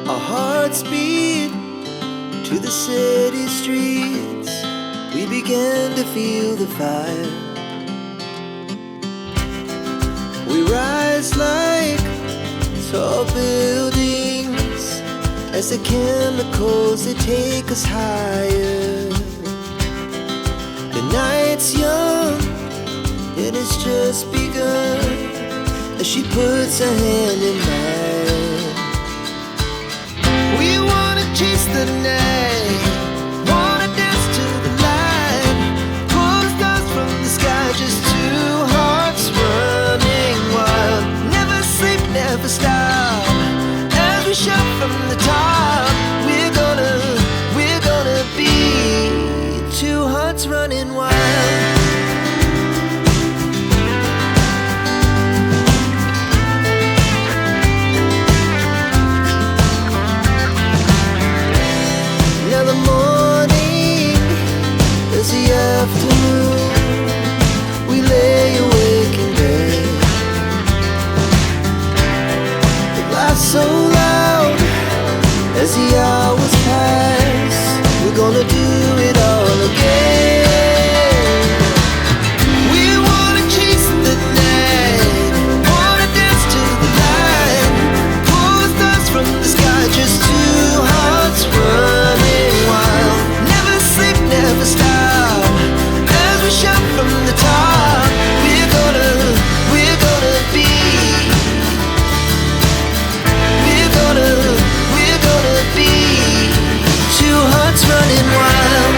Our hearts beat to the city streets. We began to feel the fire. We rise like tall buildings as the chemicals, they take us higher. The night's young, it has just begun, as she puts her hand in mine. We wanna chase the night, wanna dance to the light, pull the stars from the sky, just two hearts running wild. Never sleep, never stop, as we shout from the top. We're gonna be two hearts running wild. Now the morning is the afternoon. We lay awake in bed. The laughs so loud as the hours pass. We're gonna do it all again. We wanna chase the night, wanna dance to the light, pull the stars from the sky, just two hearts running wild. Never sleep, never stop, as we shout from the top. We're gonna be, we're gonna be two hearts running wild.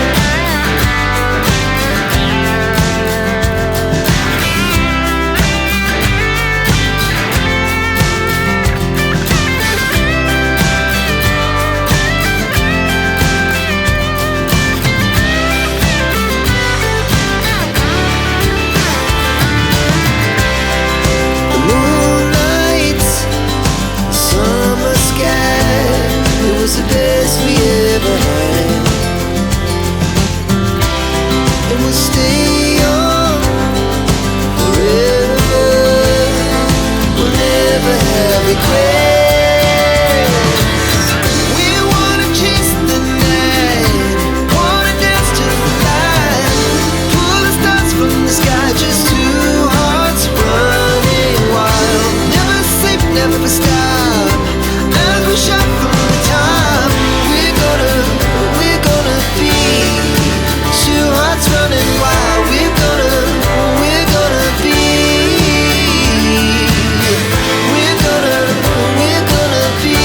The moonlight, summer sky, it was the best we ever had. And we'll stay on forever. We'll never have regrets. We wanna chase the night, wanna dance to the light, pull the stars from the sky, just two hearts running wild. Never sleep, never stop, as we shout from the top. We're gonna be two hearts running wild. We're gonna be, we're gonna be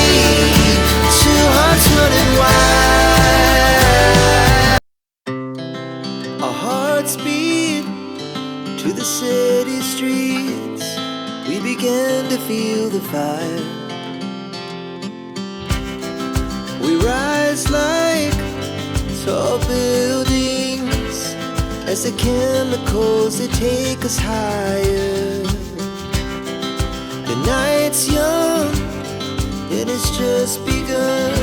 two hearts running wild. Our hearts beat to the city streets. We began to feel the fire. We rise like tall buildings as the chemicals, they take us higher. The night's young, it has just begun,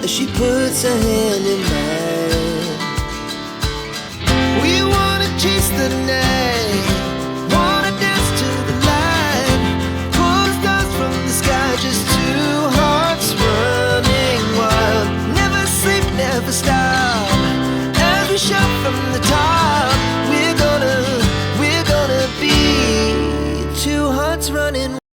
as she puts her hand in mine. We wanna chase the night,